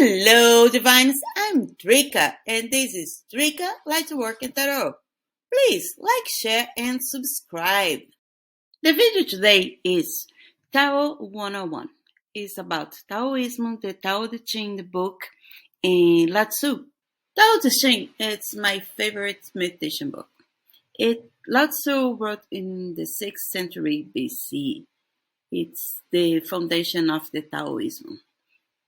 Hello, Divines. I'm Drykka, and this is Drykka Like to Work in Tarot. Please like, share, and subscribe. The video today is Tao 101. It's about Taoism, the Tao Te Ching book, and Lao Tzu. Tao Te Ching is my favorite meditation book. Lao Tzu wrote in the 6th century BC. It's the foundation of the Taoism.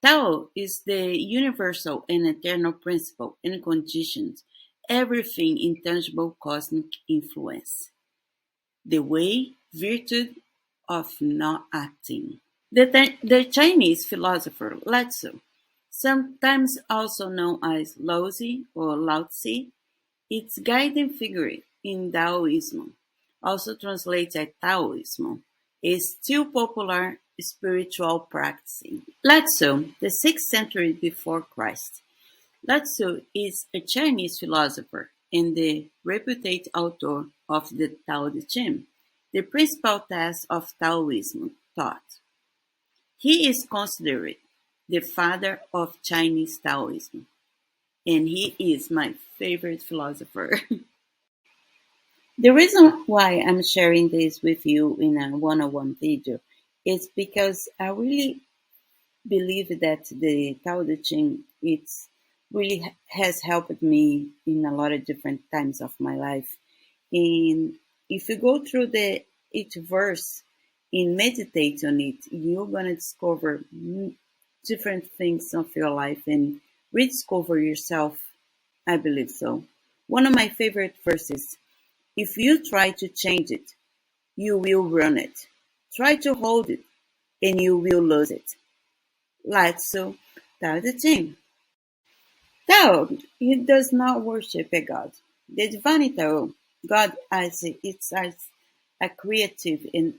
Tao is the universal and eternal principle and conditions everything intangible cosmic influence. The way, virtue of not acting. The Chinese philosopher Lao Tzu, sometimes also known as Lao Tzu or Lao Tzu, its guiding figure in Taoism, also translated as Taoism, is still popular spiritual practicing. Lao Tzu, the 6th century before Christ. Lao Tzu is a Chinese philosopher and the reputed author of the Tao Te Ching, the principal text of Taoism thought. He is considered the father of Chinese Taoism, and he is my favorite philosopher. The reason why I'm sharing this with you in a one-on-one video is because I really believe that the Tao Te Ching has helped me in a lot of different times of my life. And if you go through each verse and meditate on it, you're gonna discover different things of your life and rediscover yourself. I believe so. One of my favorite verses: if you try to change it, you will ruin it. Try to hold it, and you will lose it. Lao Tzu, Tao Te Ching. Tao, he does not worship a god. The divine Tao, God it's as a creative and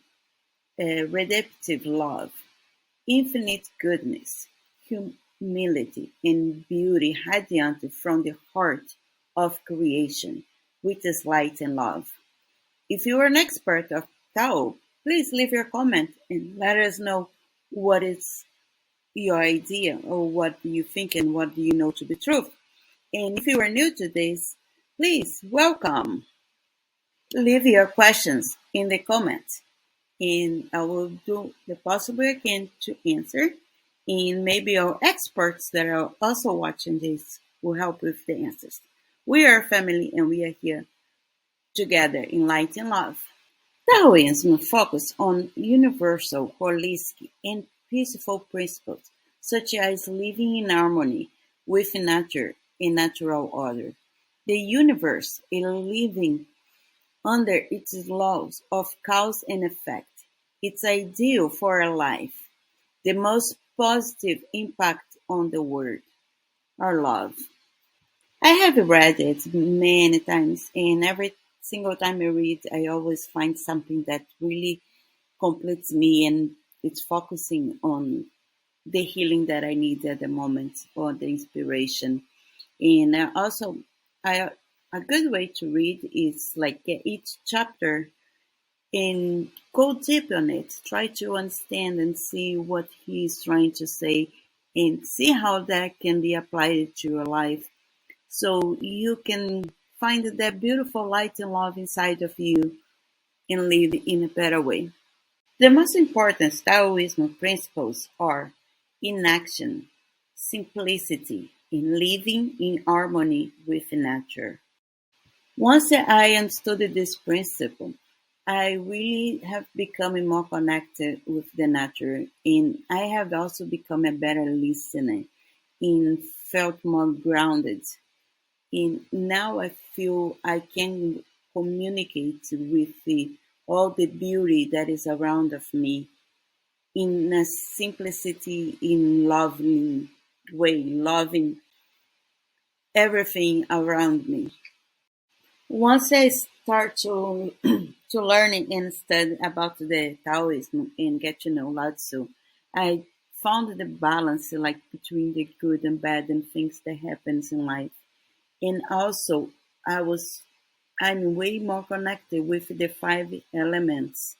redemptive love, infinite goodness, humility, and beauty radiant from the heart of creation, which is light and love. If you are an expert of Tao, please leave your comment and let us know what is your idea or what do you think and what do you know to be true. And if you are new to this, please welcome. Leave your questions in the comments and I will do the possible I can to answer. And maybe our experts that are also watching this will help with the answers. We are a family and we are here together in light and love. Taoism focuses on universal, holistic, and peaceful principles, such as living in harmony with nature and natural order. The universe is living under its laws of cause and effect. It's ideal for a life. The most positive impact on the world are love. I have read it many times, and every single time I read, I always find something that really completes me and it's focusing on the healing that I need at the moment or the inspiration. And also, I, a good way to read is like get each chapter and go deep on it. Try to understand and see what he's trying to say and see how that can be applied to your life so you can find that beautiful light and love inside of you and live in a better way. The most important Taoism principles are inaction, simplicity, and living in harmony with nature. Once I understood this principle, I really have become more connected with the nature and I have also become a better listener and felt more grounded. And now I feel I can communicate with all the beauty that is around of me in a simplicity, in loving way, loving everything around me. Once I start to to learn and study about the Taoism and get to know Lao Tzu, I found the balance like between the good and bad and things that happens in life. And also I'm way more connected with the 5 elements.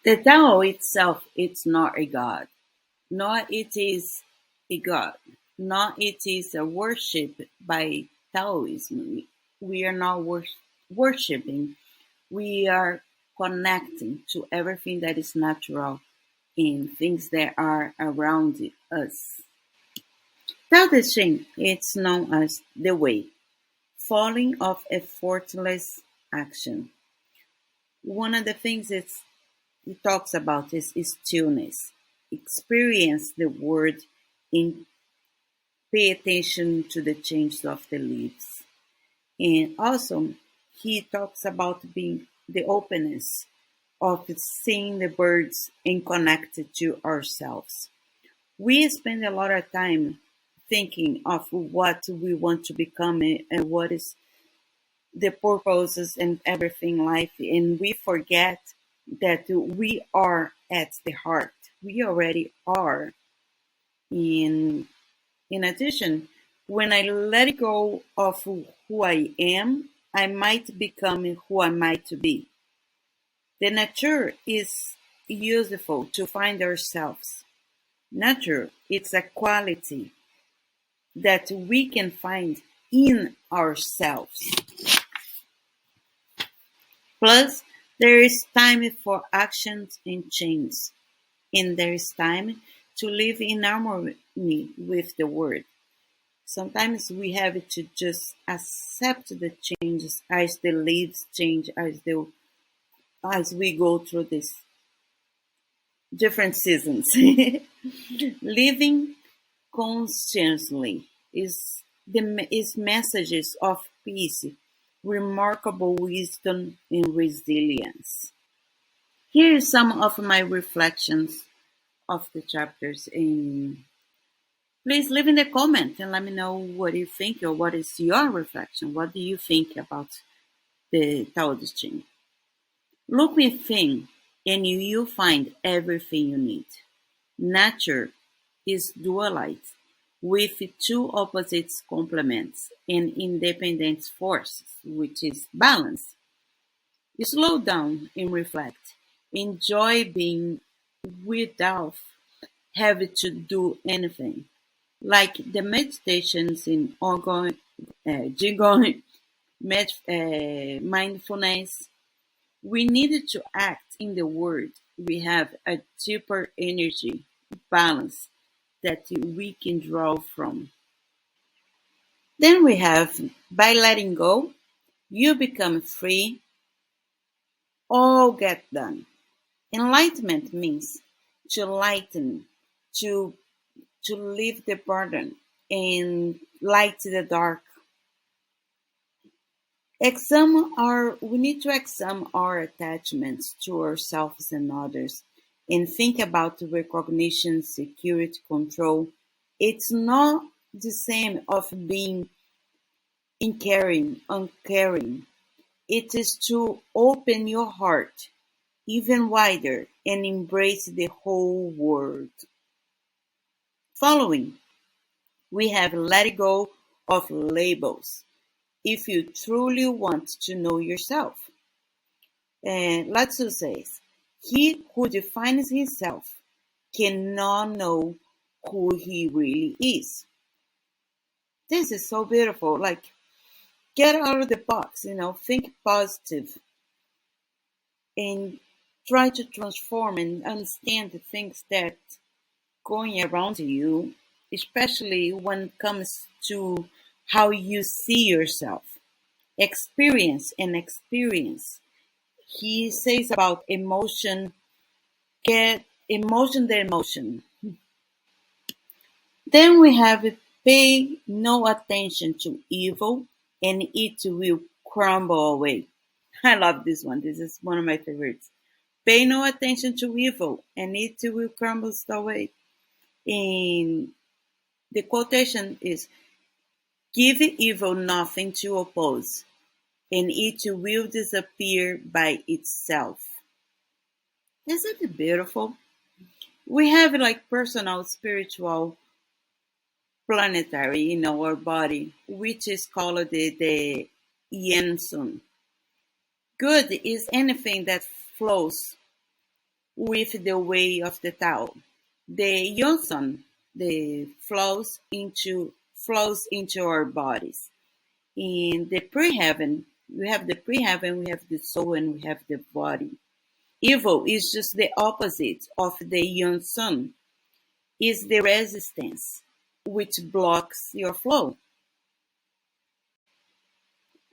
The Tao itself it's not a god, nor it is a god. No, it is a worship by Taoism. We are not worshiping. We are connecting to everything that is natural in things that are around us. Tao Te Ching, it's known as the way, falling of effortless action. One of the things it talks about is stillness. Experience the word and pay attention to the changes of the leaves. And also, he talks about being the openness of seeing the birds and connected to ourselves. We spend a lot of time thinking of what we want to become and what is the purposes and everything life, and we forget that we are at the heart. We already are. In addition, when I let go of who I am, I might become who I might to be. The nature is useful to find ourselves. Nature it's a quality that we can find in ourselves. Plus, there is time for actions and change, and there is time to live in harmony with the world. Sometimes we have to just accept the changes as the leaves change, as we go through these different seasons. Living consciously is messages of peace, remarkable wisdom, and resilience. Here are some of my reflections of the chapters. And please leave in the comment and let me know what you think or what is your reflection. What do you think about the Tao Te Ching? Look within and you'll find everything you need. Nature is dualite with two opposites complements and independent forces, which is balance. Slow down and reflect. Enjoy being without having to do anything. Like the meditations in ongoing, Qigong, mindfulness, we needed to act in the world. We have a deeper energy balance that we can draw from. Then we have by letting go, you become free, all get done. Enlightenment means to lighten, to leave the burden and light the dark. We need to examine our attachments to ourselves and others and think about recognition, security, control. It's not the same of being uncaring. It is to open your heart even wider and embrace the whole world. Following, we have let go of labels if you truly want to know yourself. And Lao Tzu says, he who defines himself cannot know who he really is. This is so beautiful. Like, get out of the box, think positive and try to transform and understand the things that going around you, especially when it comes to how you see yourself. Experience and experience. He says about emotion, get emotion the emotion. Then we have pay no attention to evil and it will crumble away. I love this one. This is one of my favorites. Pay no attention to evil and it will crumble away. And the quotation is, give evil nothing to oppose, and it will disappear by itself. Isn't it beautiful? We have like personal, spiritual, planetary in our body, which is called the Yin Sun. Good is anything that flows with the way of the Tao. The Yon Sun, the flows into our bodies. In the pre-heaven, we have the pre-heaven, we have the soul, and we have the body. Evil is just the opposite of the young sun, is the resistance, which blocks your flow.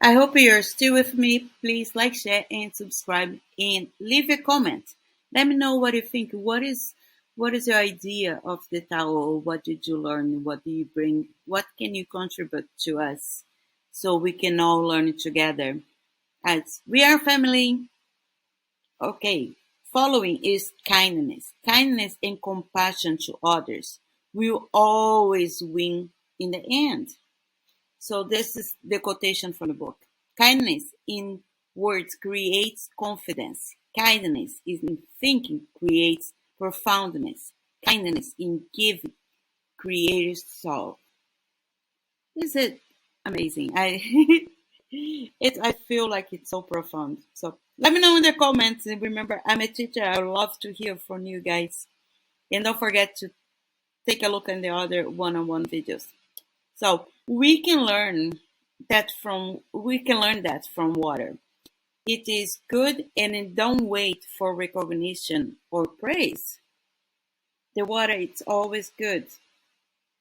I hope you're still with me. Please like, share, and subscribe, and leave a comment. Let me know what you think. What is your idea of the Tao? What did you learn? What do you bring? What can you contribute to us so we can all learn together? As we are family. Okay. Following is kindness. Kindness and compassion to others will always win in the end. So this is the quotation from the book. Kindness in words creates confidence. Kindness in thinking creates profoundness. Kindness in giving creates soul. Is it amazing? I feel like it's so profound. So let me know in the comments. And remember, I'm a teacher. I love to hear from you guys. And don't forget to take a look at the other one-on-one videos. So we can learn that from water. It is good and don't wait for recognition or praise. The water it's always good.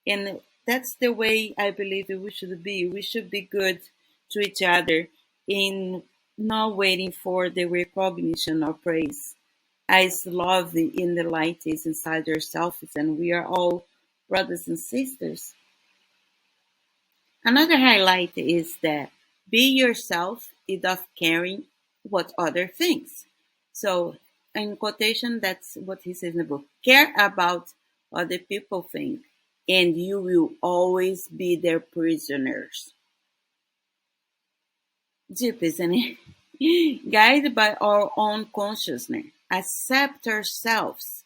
And that's the way I believe we should be. We should be good to each other in not waiting for the recognition or praise. As love in the light is inside ourselves, and we are all brothers and sisters. Another highlight is that be yourself without caring what other thinks. So, in quotation, that's what he says in the book. Care about what the people think, and you will always be their prisoners. Deep, isn't it? Guided by our own consciousness, accept ourselves,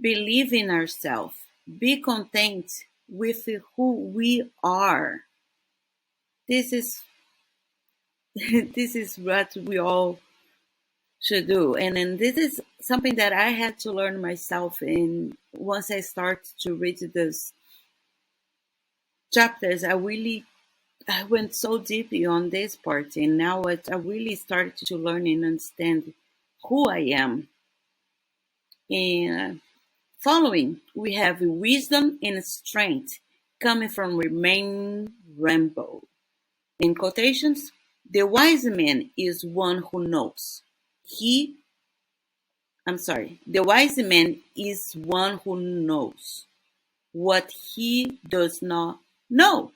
believe in ourselves, be content with who we are. This is this is what we all should do. And then this is something that I had to learn myself. And once I start to read those chapters, I went so deeply on this part. And now I really started to learn and understand who I am. And following, we have wisdom and strength coming from remain rainbow. In quotations, the wise man is one who knows. The wise man is one who knows what he does not know.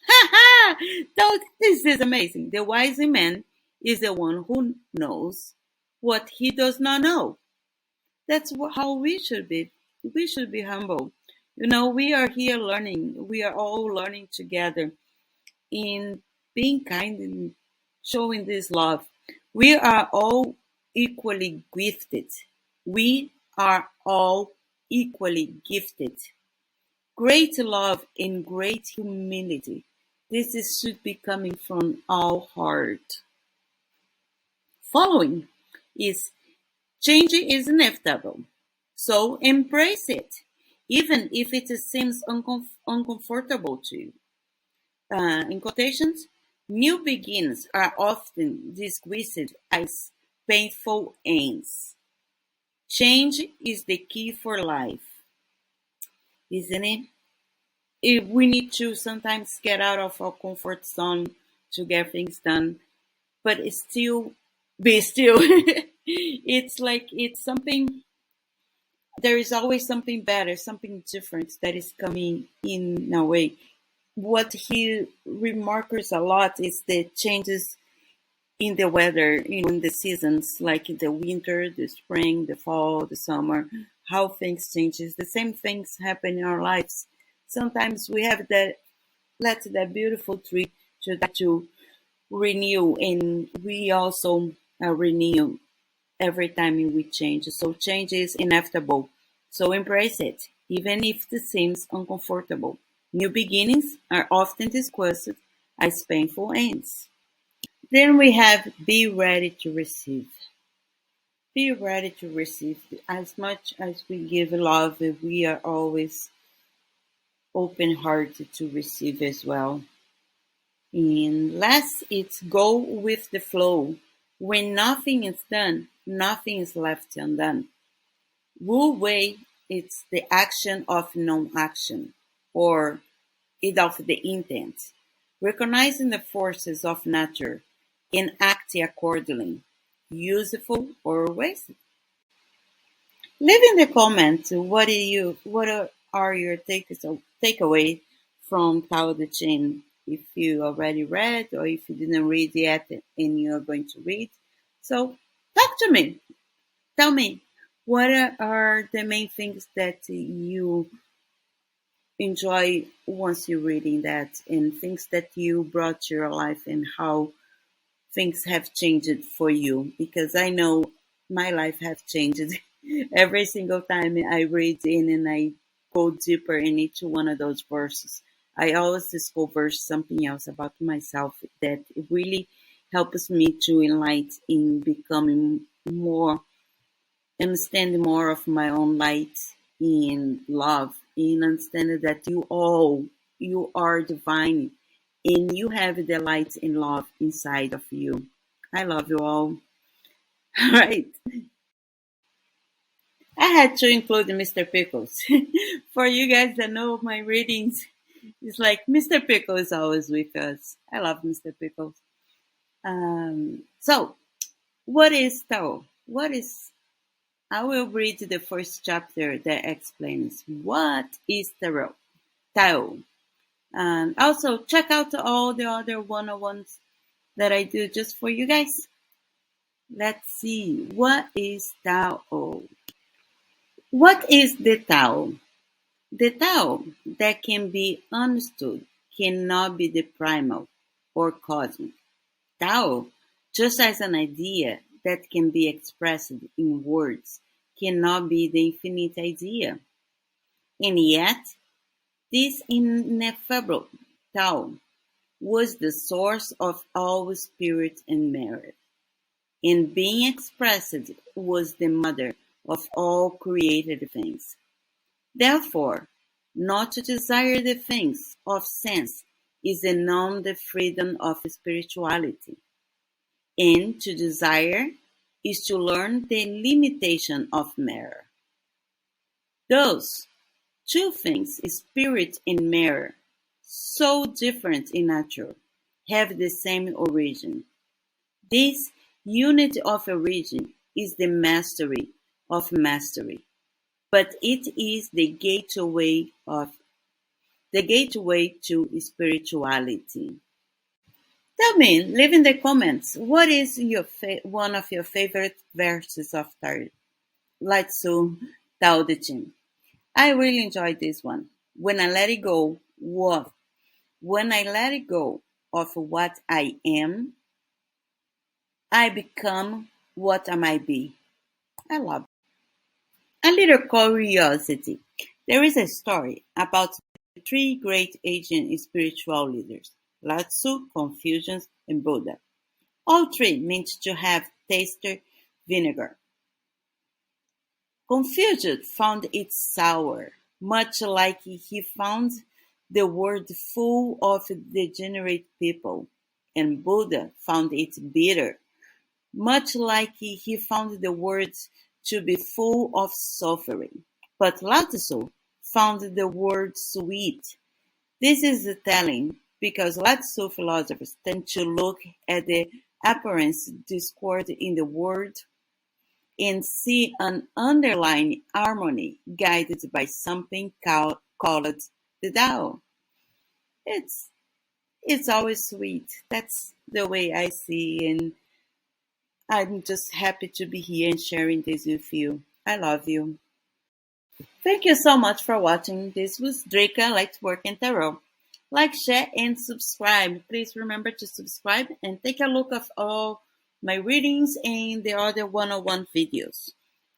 Ha ha! So this is amazing. The wise man is the one who knows what he does not know. That's how we should be. We should be humble. We are here learning. We are all learning together in being kind and showing this love. We are all equally gifted. We are all equally gifted. Great love and great humility. Should be coming from our heart. Following is change is inevitable. So embrace it, even if it seems uncomfortable to you. In quotations, new beginnings are often dismissed as painful ends. Change is the key for life, isn't it? We need to sometimes get out of our comfort zone to get things done, but it's still be still. It's like it's something. There is always something better, something different that is coming in a way. What he remarks a lot is the changes in the weather, in the seasons, like the winter, the spring, the fall, the summer, how things changes. The same things happen in our lives. Sometimes we have let that beautiful tree to renew, and we also renew every time we change. So change is inevitable. So embrace it, even if it seems uncomfortable. New beginnings are often discussed as painful ends. Then we have be ready to receive. Be ready to receive. As much as we give love, we are always open-hearted to receive as well. And last, it's go with the flow. When nothing is done, nothing is left undone. Wu Wei, it's the action of non-action, or it of the intent, recognizing the forces of nature and acting accordingly, useful or wasteful. Leave in the comments what are your takeaway from Tao Te Ching, if you already read or if you didn't read yet and you're going to read. So talk to me. Tell me what are the main things that you enjoy once you're reading that, and things that you brought to your life, and how things have changed for you, because I know my life have changed every single time I read in and I go deeper in each one of those verses. I always discover something else about myself that really helps me to enlighten in becoming more, understand more of my own light in love, in understanding that you are divine and you have the light and love inside of you. I love you all. All right. I had to include Mr. Pickles. For you guys that know my readings, it's like Mr. Pickle is always with us. I love Mr. Pickles. So, what is Tao? What is I will read the first chapter that explains what is Tarot, Tao. And also check out all the other one-on-ones that I do just for you guys. Let's see. What is Tao? What is the Tao? The Tao that can be understood cannot be the primal or cosmic. Tao, just as an idea that can be expressed in words, cannot be the infinite idea. And yet, this ineffable Tao was the source of all spirit and merit, and being expressed was the mother of all created things. Therefore, not to desire the things of sense is to know the freedom of spirituality, and to desire is to learn the limitation of matter. Those two things, spirit and matter, so different in nature, have the same origin. This unity of origin is the mastery of mastery, but it is the gateway to spirituality. Tell me, leave in the comments, what is one of your favorite verses of Lao Tzu Tao Te Ching? I really enjoyed this one. When I let it go of what I am, I become what I might be. I love it. A little curiosity. There is a story about the three great Asian spiritual leaders, Lao Tzu, Confucius, and Buddha. All three meant to have tasted vinegar. Confucius found it sour, much like he found the world full of degenerate people, and Buddha found it bitter, much like he found the world to be full of suffering. But Lao Tzu found the world sweet. This is telling, because Lao Tzu philosophers tend to look at the apparent discord in the world and see an underlying harmony guided by something called the Tao. It's it's always sweet. That's the way I see, and I'm just happy to be here and sharing this with you. I love you. Thank you so much for watching. This was Drykka Let's Work in Tarot. Like, share, and subscribe. Please remember to subscribe and take a look at all my readings and the other one-on-one videos.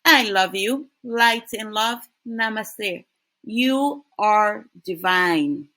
I love you. Light and love. Namaste. You are divine.